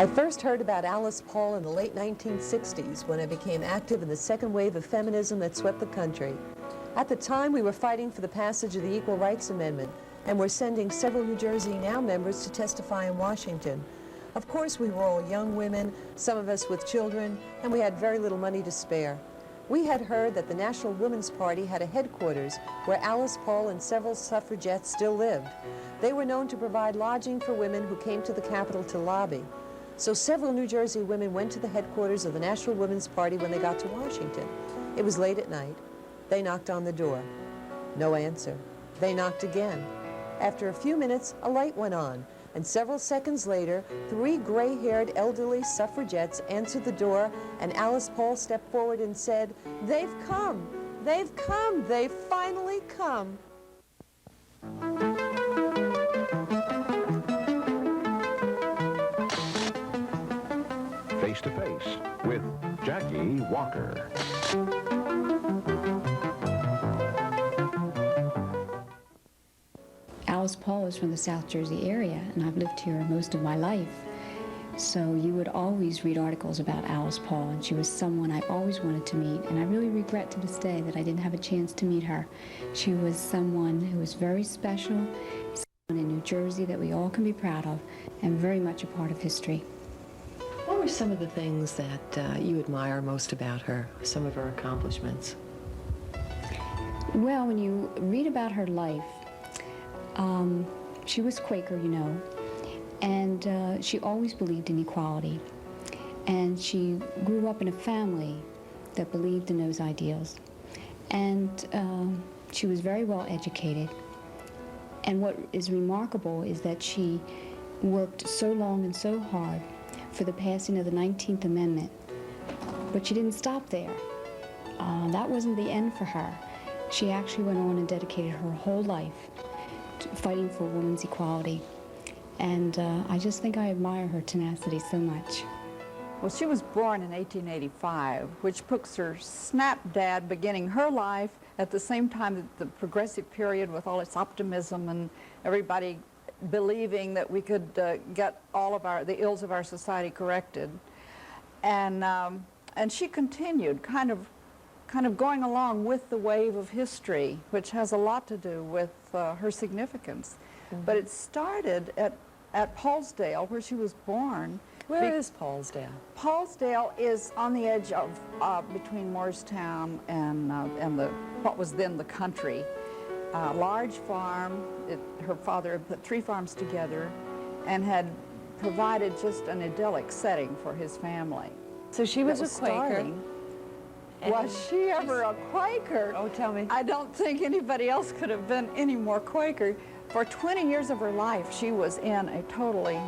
I first heard about Alice Paul in the late 1960s when I became active in the second wave of feminism that swept the country. At the time, we were fighting for the passage of the Equal Rights Amendment and were sending several New Jersey Now members to testify in Washington. Of course, we were all young women, some of us with children, and we had very little money to spare. We had heard that the National Women's Party had a headquarters where Alice Paul and several suffragettes still lived. They were known to provide lodging for women who came to the Capitol to lobby. So several New Jersey women went to the headquarters of the National Women's Party when they got to Washington. It was late at night. They knocked on the door. No answer. They knocked again. After a few minutes, a light went on, and several seconds later, 3 gray-haired elderly suffragettes answered the door, and Alice Paul stepped forward and said, "They've come! They've come! They've finally come!" Face to Face with Jackie Walker. Alice Paul is from the South Jersey area, and I've lived here most of my life. So you would always read articles about Alice Paul, and she was someone I always wanted to meet, and I really regret to this day that I didn't have a chance to meet her. She was someone who was very special, someone in New Jersey that we all can be proud of, and very much a part of history. What were some of the things that you admire most about her, some of her accomplishments? Well, when you read about her life, she was Quaker, you know, and she always believed in equality. And she grew up in a family that believed in those ideals. And she was very well educated. And what is remarkable is that she worked so long and so hard for the passing of the 19th Amendment. But she didn't stop there. That wasn't the end for her. She actually went on and dedicated her whole life to fighting for women's equality. And I just think I admire her tenacity so much. Well, she was born in 1885, which puts her snap dab beginning her life at the same time that the progressive period with all its optimism and everybody believing that we could get all of the ills of our society corrected. And she continued kind of going along with the wave of history, which has a lot to do with her significance. Mm-hmm. But it started at Paulsdale, where she was born. Where is Paulsdale? Paulsdale is on the edge of between Morristown and what was then the country. Large farm. Her father had put 3 farms together and had provided just an idyllic setting for his family. So she was a Quaker. Was she ever a Quaker? Oh, tell me. I don't think anybody else could have been any more Quaker. For 20 years of her life, she was in a totally,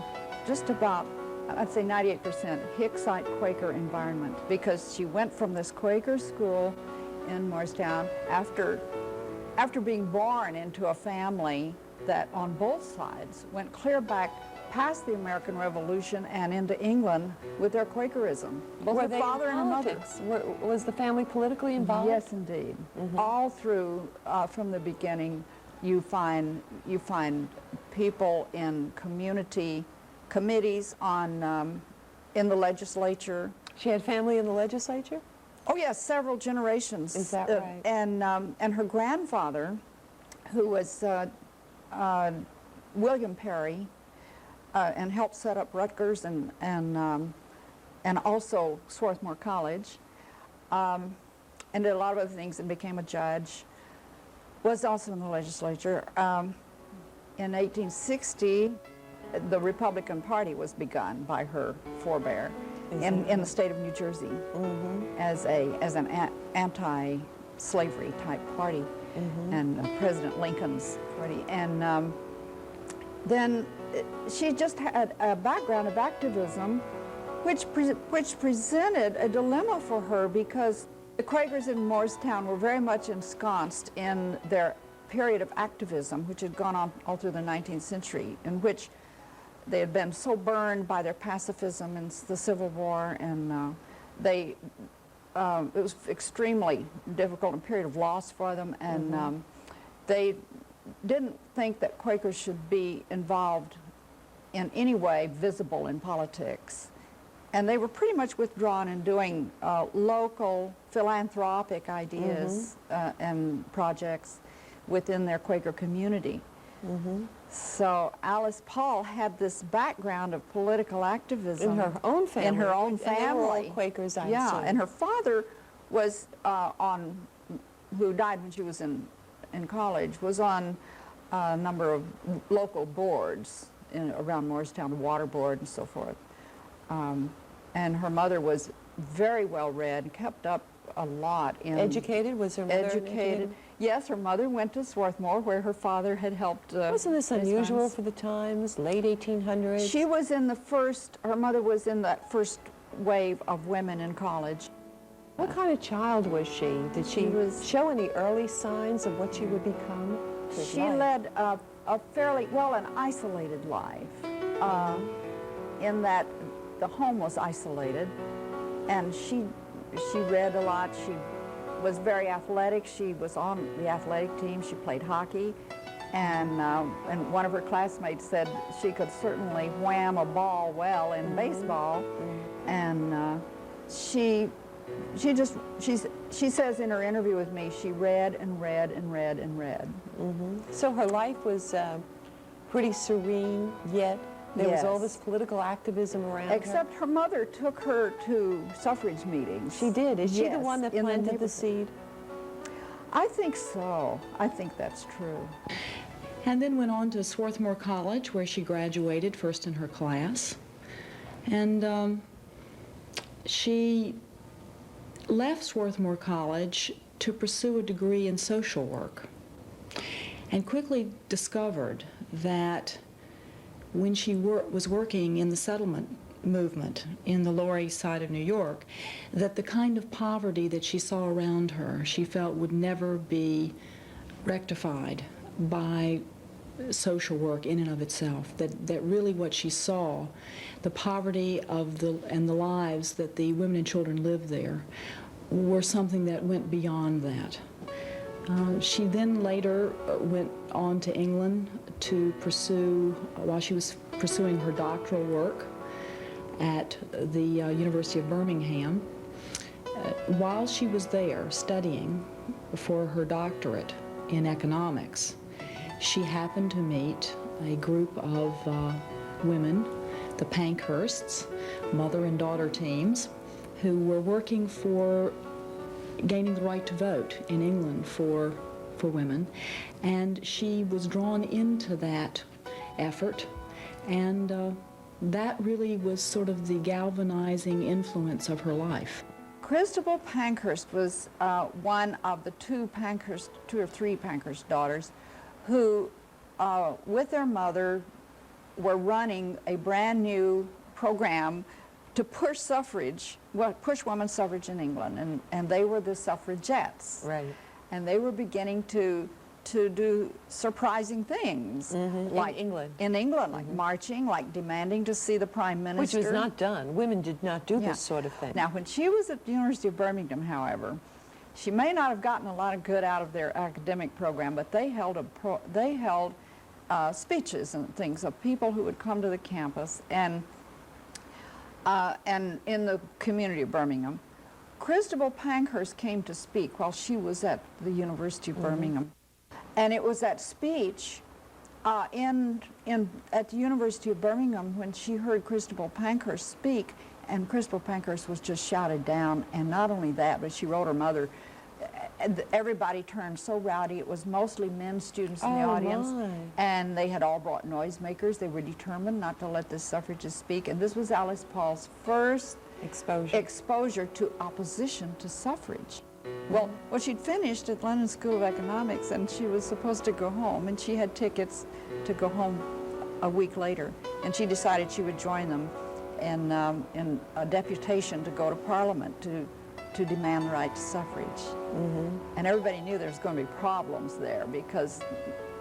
just about, I'd say 98% Hicksite Quaker environment, because she went from this Quaker school in Morristown after being born into a family that on both sides went clear back past the American Revolution and into England with their Quakerism. Both her father and her mother. Was the family politically involved? Yes, indeed. Mm-hmm. All through, from the beginning, you find people in community committees on in the legislature. She had family in the legislature? Oh yes, several generations. Is that right? And her grandfather, who was William Perry, and helped set up Rutgers and also Swarthmore College, and did a lot of other things and became a judge, was also in the legislature. In 1860, the Republican Party was begun by her forebear in the state of New Jersey, mm-hmm. as an anti-slavery type party, mm-hmm. and President Lincoln's party. And then she just had a background of activism, which presented a dilemma for her, because the Quakers in Morristown were very much ensconced in their period of activism, which had gone on all through the 19th century, in which they had been so burned by their pacifism in the Civil War, and it was extremely difficult, a period of loss for them, and mm-hmm. They didn't think that Quakers should be involved in any way visible in politics. And they were pretty much withdrawn in doing local philanthropic ideas and projects within their Quaker community. So Alice Paul had this background of political activism. In her own family. In her own And family. they were all Quakers, I Yeah, assume. and her father was who died when she was in college, was on a number of local boards around Morristown, the water board and so forth. And her mother was very well read, kept up a lot in... Educated? Was her mother Educated. Yes, her mother went to Swarthmore, where her father had helped. Wasn't this raise unusual funds. for the times, late 1800s? She was in the first, her mother was in that first wave of women in college. What kind of child was she? Did she show any early signs of what she would become? She led a fairly, well, an isolated life, in that the home was isolated, and she read a lot. She was very athletic. She was on the athletic team. She played hockey, and one of her classmates said she could certainly wham a ball well in baseball, and she says in her interview with me, she read and read and read and read. So her life was pretty serene, yet there was all Yes. this political activism around Except her mother took her to suffrage meetings. She did. Is she the Yes, one that in the planted the neighborhood. seed? I think so. I think that's true. And then went on to Swarthmore College, where she graduated first in her class. And she left Swarthmore College to pursue a degree in social work, and quickly discovered that when she was working in the settlement movement in the Lower East Side of New York, that the kind of poverty that she saw around her, she felt would never be rectified by social work in and of itself, that really what she saw, the poverty of and the lives that the women and children lived there, were something that went beyond that. She then later went on to England to pursue, while she was pursuing her doctoral work at the University of Birmingham, while she was there studying for her doctorate in economics, she happened to meet a group of women, the Pankhursts, mother and daughter teams, who were working for gaining the right to vote in England for women. And she was drawn into that effort, and that really was sort of the galvanizing influence of her life. Christabel Pankhurst was one of the two or three Pankhurst daughters who, with their mother, were running a brand new program to push suffrage, push women's suffrage in England, and they were the suffragettes. Right. And they were beginning to do surprising things, like in England. like marching, like demanding to see the prime minister. Which was not done. Women did not do this sort of thing. Now, when she was at the University of Birmingham, however, she may not have gotten a lot of good out of their academic program, but they held speeches and things of people who would come to the campus and in the community of Birmingham. Christabel Pankhurst came to speak while she was at the University of Birmingham. And it was that speech at the University of Birmingham when she heard Christabel Pankhurst speak, and Christabel Pankhurst was just shouted down. And not only that, but she wrote her mother. Everybody turned so rowdy. It was mostly men students in the audience. My. And they had all brought noisemakers. They were determined not to let the suffragists speak. And this was Alice Paul's first exposure to opposition to suffrage. Well, she'd finished at London School of Economics, and she was supposed to go home, and she had tickets to go home a week later, and she decided she would join them in a deputation to go to Parliament to demand the right to suffrage. And everybody knew there was going to be problems there because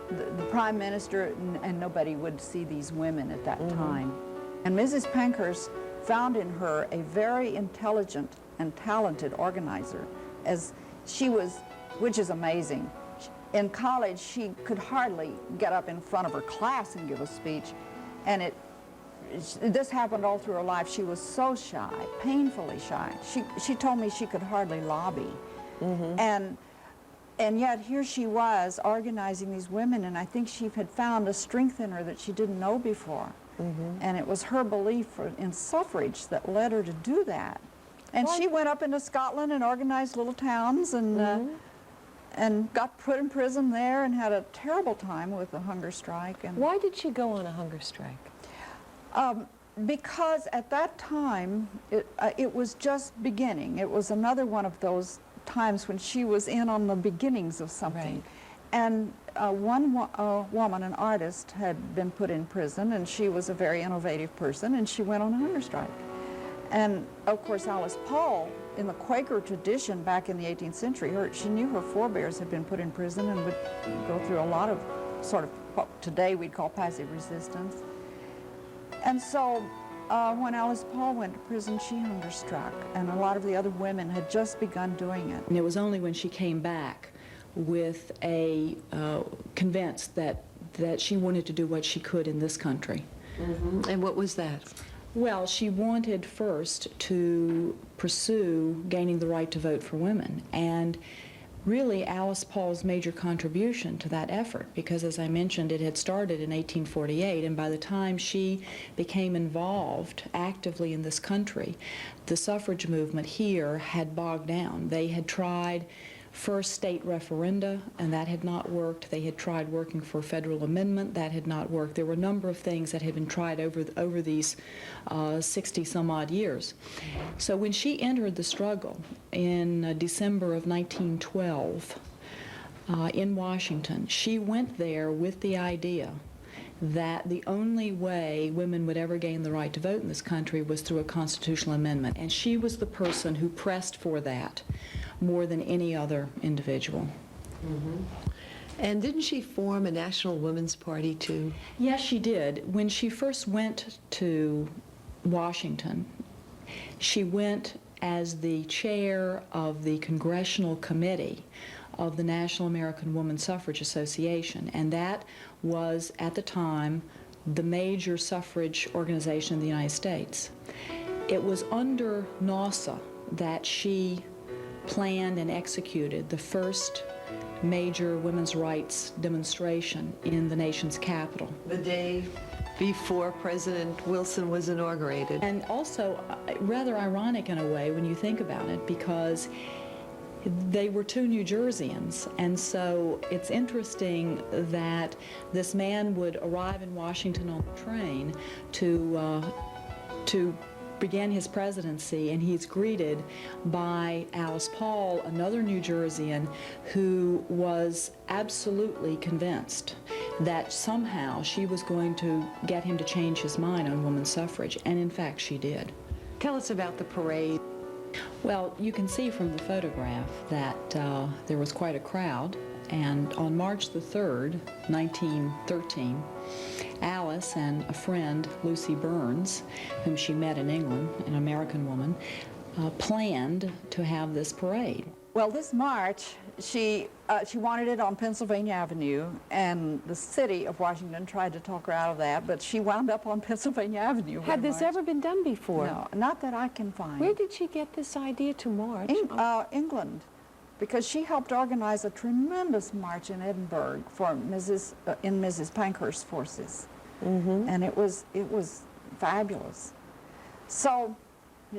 the Prime Minister and nobody would see these women at that time. And Mrs. Pankhurst found in her a very intelligent and talented organizer, as she was, which is amazing. In college, she could hardly get up in front of her class and give a speech, and this happened all through her life. She was so shy, painfully shy. She told me she could hardly lobby. And yet here she was organizing these women, and I think she had found a strength in her that she didn't know before. And it was her belief in suffrage that led her to do that. And she went up into Scotland and organized little towns and got put in prison there and had a terrible time with the hunger strike. And Why did she go on a hunger strike? because at that time, it was just beginning. It was another one of those times when she was in on the beginnings of something. Right. And one woman, an artist, had been put in prison, and she was a very innovative person, and she went on a hunger strike. And of course, Alice Paul, in the Quaker tradition back in the 18th century, she knew her forebears had been put in prison and would go through a lot of sort of what today we'd call passive resistance. And so when Alice Paul went to prison, she hunger struck, and a lot of the other women had just begun doing it. And it was only when she came back with convinced that she wanted to do what she could in this country. Mm-hmm. And what was that? Well, she wanted first to pursue gaining the right to vote for women, and really Alice Paul's major contribution to that effort, because as I mentioned, it had started in 1848, and by the time she became involved actively in this country, the suffrage movement here had bogged down. They had tried first state referenda, and that had not worked. They had tried working for a federal amendment. That had not worked. There were a number of things that had been tried over these 60-some-odd years. So when she entered the struggle in December of 1912 in Washington, she went there with the idea that the only way women would ever gain the right to vote in this country was through a constitutional amendment. And she was the person who pressed for that more than any other individual. Mm-hmm. And didn't she form a National Women's Party too? Yes, she did. When she first went to Washington, she went as the chair of the Congressional Committee of the National American Woman Suffrage Association, and that was, at the time, the major suffrage organization in the United States. It was under NAWSA that she planned and executed the first major women's rights demonstration in the nation's capital. The day before President Wilson was inaugurated. And also rather ironic in a way when you think about it, because they were two New Jerseyans, and so it's interesting that this man would arrive in Washington on the train to begin his presidency, and he's greeted by Alice Paul, another New Jerseyan, who was absolutely convinced that somehow she was going to get him to change his mind on women's suffrage, and in fact she did. Tell us about the parade. Well, you can see from the photograph that there was quite a crowd, and on March the 3rd, 1913, Alice and a friend, Lucy Burns, whom she met in England, an American woman, planned to have this parade. Well, this march, she wanted it on Pennsylvania Avenue, and the city of Washington tried to talk her out of that, but she wound up on Pennsylvania Avenue. Had this ever been done before? No, not that I can find. Where did she get this idea to march? England, because she helped organize a tremendous march in Edinburgh for Mrs. Pankhurst's forces, and it was fabulous. So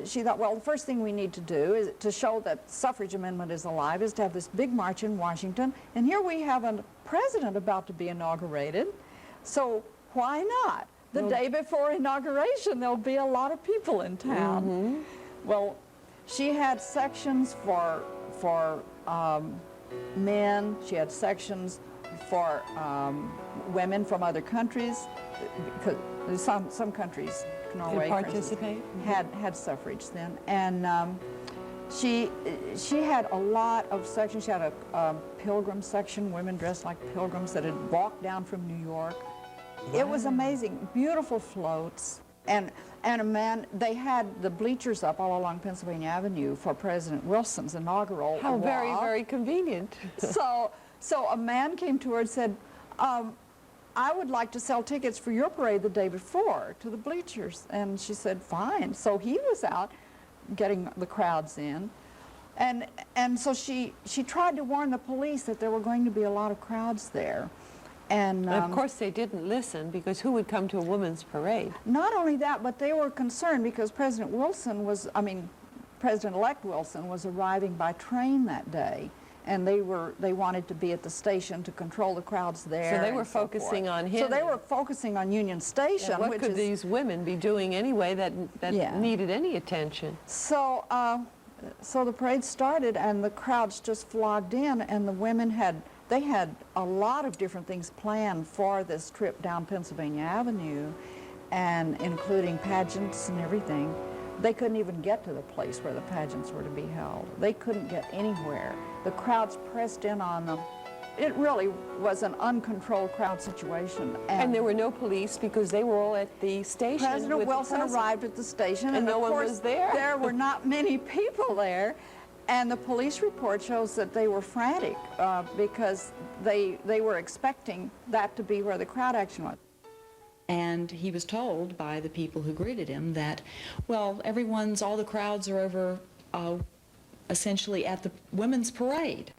she thought, well, the first thing we need to do is to show that suffrage amendment is alive is to have this big march in Washington, and here we have a president about to be inaugurated, so why not? The day before inauguration, there'll be a lot of people in town. Well, she had sections for men, she had sections for women from other countries, because some countries, Norway, Did participate? had suffrage then, and she had a lot of sections. She had a pilgrim section, women dressed like pilgrims that had walked down from New York. Wow. It was amazing, beautiful floats, and a man. They had the bleachers up all along Pennsylvania Avenue for President Wilson's inaugural How walk. very convenient. So a man came to her and said, I would like to sell tickets for your parade the day before to the bleachers. And she said, fine. So he was out getting the crowds in. And so she tried to warn the police that there were going to be a lot of crowds there. And of course they didn't listen, because who would come to a women's parade? not only that, but they were concerned because President-elect Wilson was arriving by train that day. And they wanted to be at the station to control the crowds there. So they were focusing on him. So they were focusing on Union Station. And what could these women be doing anyway that needed any attention? So, so the parade started, and the crowds just flocked in, and the women had a lot of different things planned for this trip down Pennsylvania Avenue, and including pageants and everything. They couldn't even get to the place where the pageants were to be held. They couldn't get anywhere. The crowds pressed in on them. It really was an uncontrolled crowd situation. And there were no police because they were all at the station. President Wilson arrived at the station, and no one was there. There were not many people there. And the police report shows that they were frantic because they were expecting that to be where the crowd action was. And he was told by the people who greeted him that, well, all the crowds are over essentially at the women's parade.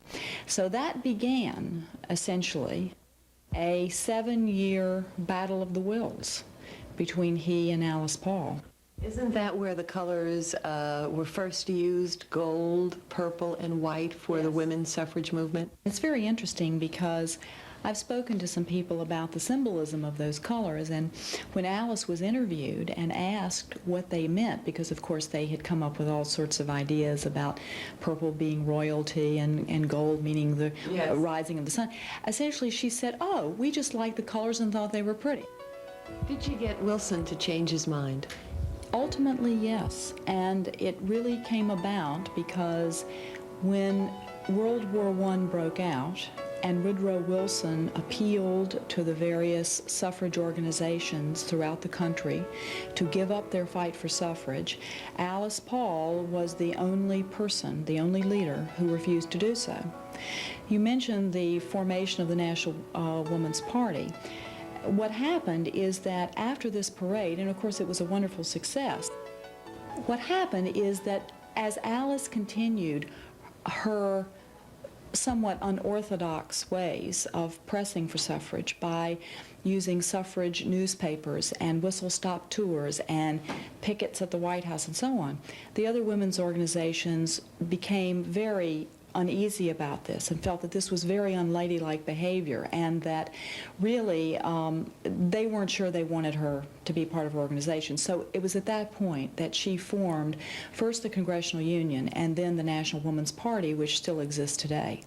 So that began essentially a 7-year battle of the wills between he and Alice Paul. Isn't that where the colors were first used, gold, purple, and white for the women's suffrage movement? It's very interesting because I've spoken to some people about the symbolism of those colors, and when Alice was interviewed and asked what they meant, because of course they had come up with all sorts of ideas about purple being royalty and gold meaning the rising of the sun, essentially she said, oh, we just liked the colors and thought they were pretty. Did you get Wilson to change his mind? Ultimately, yes, and it really came about because when World War I broke out and Woodrow Wilson appealed to the various suffrage organizations throughout the country to give up their fight for suffrage, Alice Paul was the only person, the only leader who refused to do so. You mentioned the formation of the National Woman's Party. What happened is that after this parade, and of course it was a wonderful success, what happened is that as Alice continued her somewhat unorthodox ways of pressing for suffrage by using suffrage newspapers and whistle-stop tours and pickets at the White House and so on, the other women's organizations became very uneasy about this and felt that this was very unladylike behavior and that really they weren't sure they wanted her to be part of her organization. So it was at that point that she formed first the Congressional Union and then the National Woman's Party, which still exists today.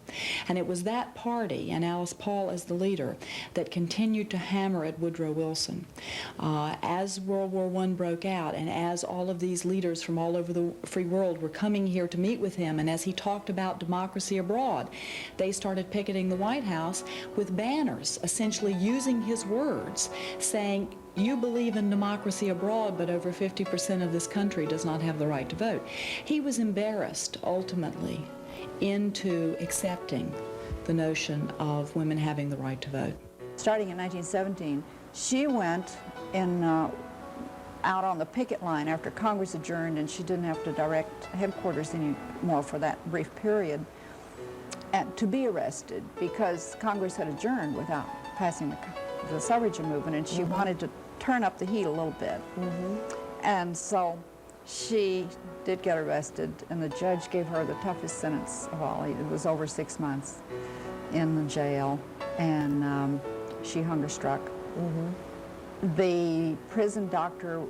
And it was that party, and Alice Paul as the leader, that continued to hammer at Woodrow Wilson. As World War I broke out and as all of these leaders from all over the free world were coming here to meet with him, and as he talked about democracy abroad, they started picketing the White House with banners, essentially using his words, saying, you believe in democracy abroad, but over 50% of this country does not have the right to vote. He was embarrassed, ultimately, into accepting the notion of women having the right to vote. Starting in 1917, she went in, out on the picket line after Congress adjourned, and she didn't have to direct headquarters anymore for that brief period, and to be arrested because Congress had adjourned without passing the suffrage movement, and she wanted to turn up the heat a little bit. And so she did get arrested, and the judge gave her the toughest sentence of all. It was over 6 months in the jail, and she hunger struck. The prison doctor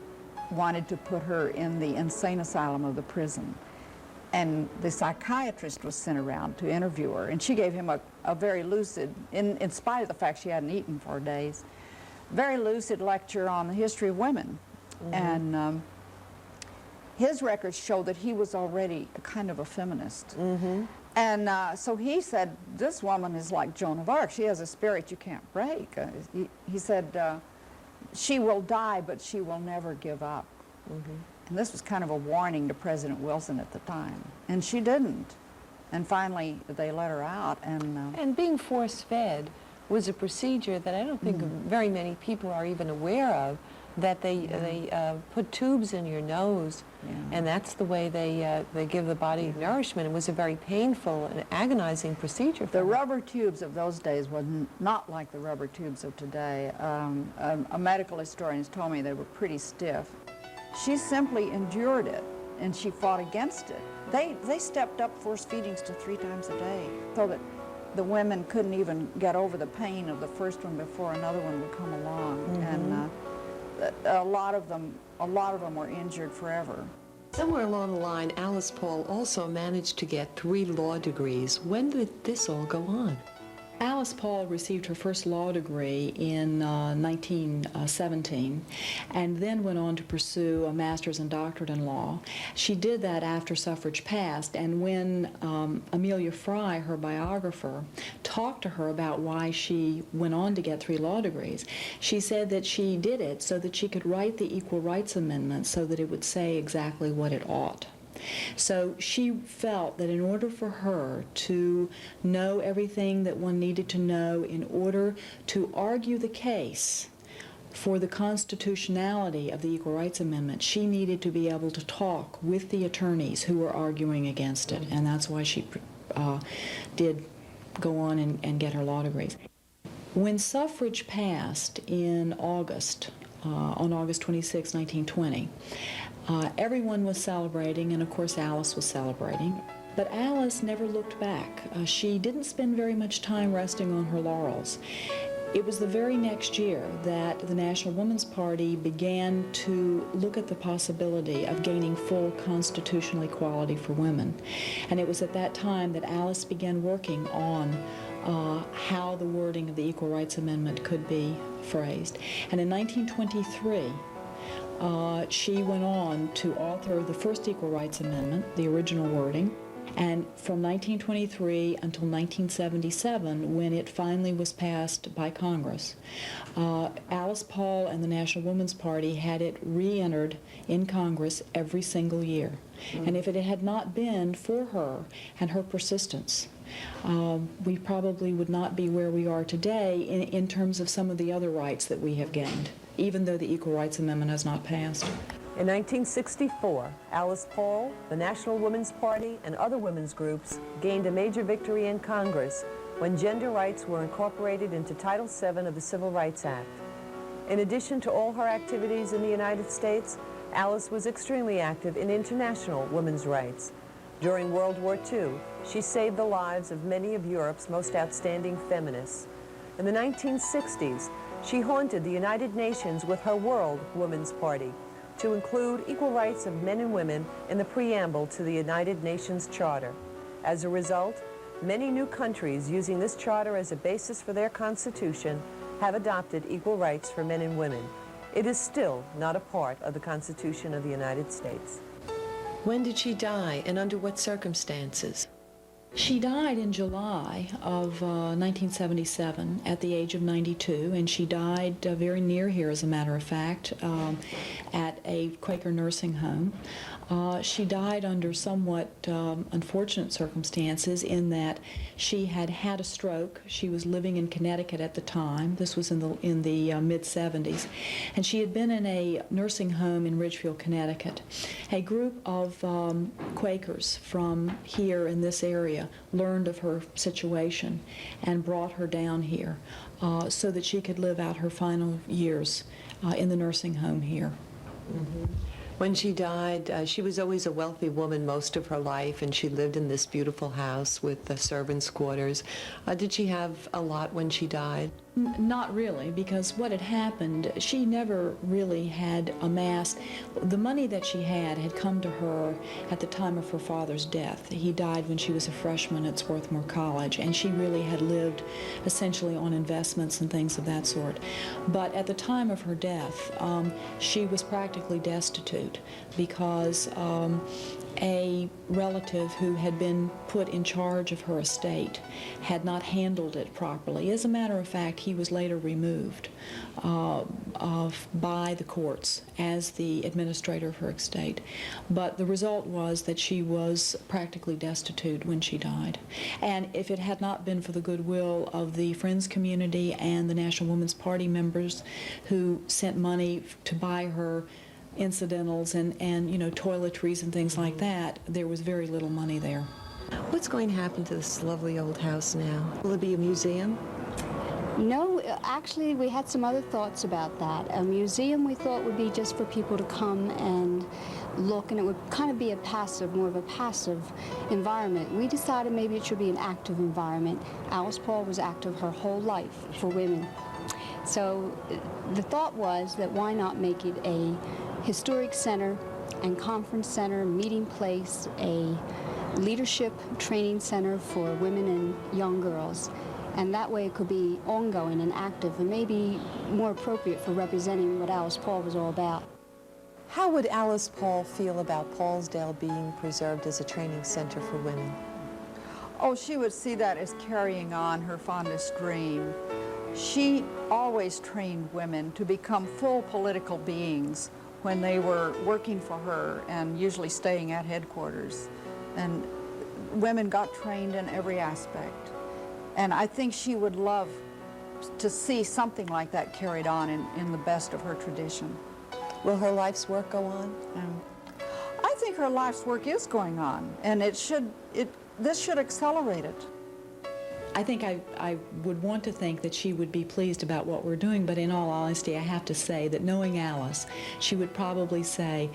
wanted to put her in the insane asylum of the prison, and the psychiatrist was sent around to interview her, and she gave him a very lucid, in spite of the fact she hadn't eaten for days, very lucid lecture on the history of women. And his records show that he was already a kind of a feminist. And so he said, this woman is like Joan of Arc. She has a spirit you can't break. He said, she will die, but she will never give up. And this was kind of a warning to President Wilson at the time. And she didn't. And finally, they let her out. And being force-fed, was a procedure that I don't think very many people are even aware of, that they put tubes in your nose, and that's the way they give the body nourishment. It was a very painful and agonizing procedure. The rubber tubes of those days were not like the rubber tubes of today. A medical historian has told me they were pretty stiff. She simply endured it, and she fought against it. They stepped up force feedings to 3 times a day, so that the women couldn't even get over the pain of the first one before another one would come along. And a lot of them were injured forever. Somewhere along the line, Alice Paul also managed to get 3 law degrees. When did this all go on? Alice Paul received her first law degree in 1917 and then went on to pursue a master's and doctorate in law. She did that after suffrage passed, and when Amelia Fry, her biographer, talked to her about why she went on to get 3 law degrees, she said that she did it so that she could write the Equal Rights Amendment so that it would say exactly what it ought. So she felt that in order for her to know everything that one needed to know in order to argue the case for the constitutionality of the Equal Rights Amendment, she needed to be able to talk with the attorneys who were arguing against it, and that's why she did go on and get her law degrees. When suffrage passed in August, on August 26, 1920, everyone was celebrating, and of course Alice was celebrating. But Alice never looked back. She didn't spend very much time resting on her laurels. It was the very next year that the National Woman's Party began to look at the possibility of gaining full constitutional equality for women. And it was at that time that Alice began working on how the wording of the Equal Rights Amendment could be phrased. And in 1923, she went on to author the first Equal Rights Amendment, the original wording, and from 1923 until 1977, when it finally was passed by Congress, Alice Paul and the National Woman's Party had it re-entered in Congress every single year. And if it had not been for her and her persistence, we probably would not be where we are today in terms of some of the other rights that we have gained, even though the Equal Rights Amendment has not passed. In 1964, Alice Paul, the National Woman's Party, and other women's groups gained a major victory in Congress when gender rights were incorporated into Title VII of the Civil Rights Act. In addition to all her activities in the United States, Alice was extremely active in international women's rights. During World War II, she saved the lives of many of Europe's most outstanding feminists. In the 1960s, she haunted the United Nations with her World Women's Party to include equal rights of men and women in the preamble to the United Nations Charter. As a result, many new countries using this charter as a basis for their constitution have adopted equal rights for men and women. It is still not a part of the Constitution of the United States. When did she die, and under what circumstances? She died in July of 1977 at the age of 92, and she died very near here, as a matter of fact, at a Quaker nursing home. She died under somewhat unfortunate circumstances in that she had had a stroke. She was living in Connecticut at the time. This was in the mid-70s. And she had been in a nursing home in Ridgefield, Connecticut. A group of Quakers from here in this area learned of her situation and brought her down here so that she could live out her final years in the nursing home here. Mm-hmm. When she died, she was always a wealthy woman most of her life, and she lived in this beautiful house with the servants' quarters. Did she have a lot when she died? Not really, because what had happened, she never really had amassed. The money that she had come to her at the time of her father's death. He died when she was a freshman at Swarthmore College, and she really had lived essentially on investments and things of that sort. But at the time of her death, she was practically destitute because a relative who had been put in charge of her estate had not handled it properly. As a matter of fact, he was later removed by the courts as the administrator of her estate. But the result was that she was practically destitute when she died. And if it had not been for the goodwill of the Friends community and the National Women's Party members who sent money to buy her incidentals and you know, toiletries and things like that, there was very little money there. What's going to happen to this lovely old house now? Will it be a museum? No, actually, we had some other thoughts about that. A museum we thought would be just for people to come and look, and it would kind of be more of a passive environment. We decided maybe it should be an active environment. Alice Paul was active her whole life for women. So the thought was that why not make it a historic center and conference center, meeting place, a leadership training center for women and young girls. And that way it could be ongoing and active and maybe more appropriate for representing what Alice Paul was all about. How would Alice Paul feel about Paulsdale being preserved as a training center for women? Oh, she would see that as carrying on her fondest dream. She always trained women to become full political beings when they were working for her and usually staying at headquarters. And women got trained in every aspect. And I think she would love to see something like that carried on in the best of her tradition. Will her life's work go on? I think her life's work is going on, and this should accelerate it. I think I would want to think that she would be pleased about what we're doing, but in all honesty, I have to say that knowing Alice, she would probably say,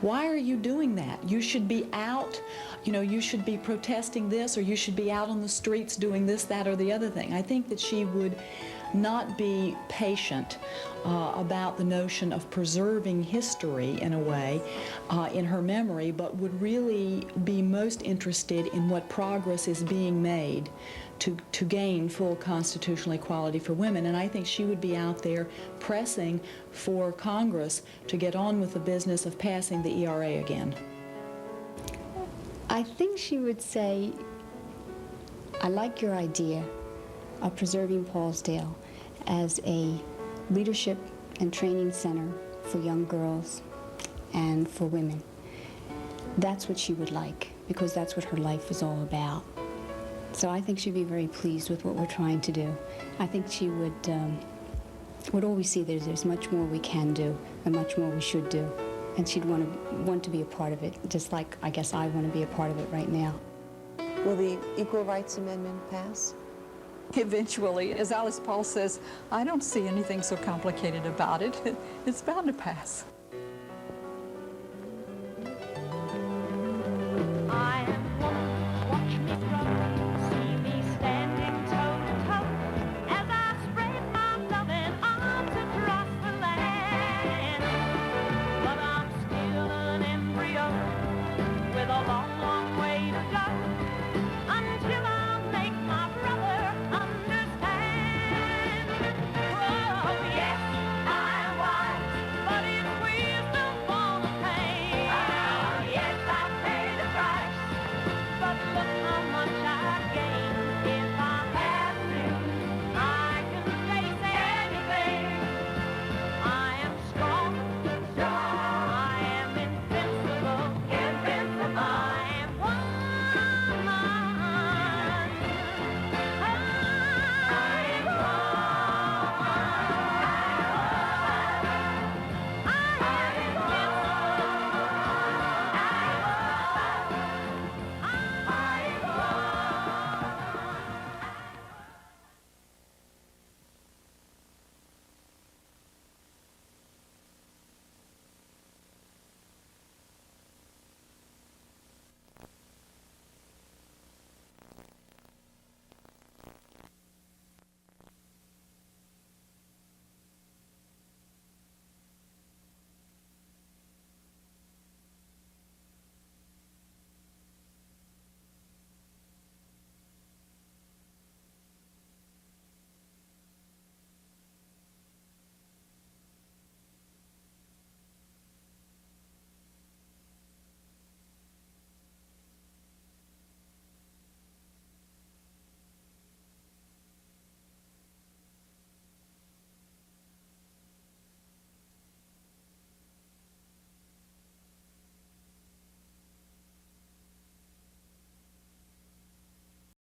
why are you doing that? You should be out, you know, you should be protesting this, or you should be out on the streets doing this, that, or the other thing. I think that she would not be patient about the notion of preserving history in a way in her memory, but would really be most interested in what progress is being made to gain full constitutional equality for women. And I think she would be out there pressing for Congress to get on with the business of passing the ERA again. I think she would say, I like your idea of preserving Paulsdale as a leadership and training center for young girls and for women. That's what she would like, because that's what her life is all about. So I think she'd be very pleased with what we're trying to do. I think she would always see there's much more we can do and much more we should do. And she'd want to be a part of it, just like I guess I want to be a part of it right now. Will the Equal Rights Amendment pass? Eventually, as Alice Paul says, I don't see anything so complicated about it. It's bound to pass.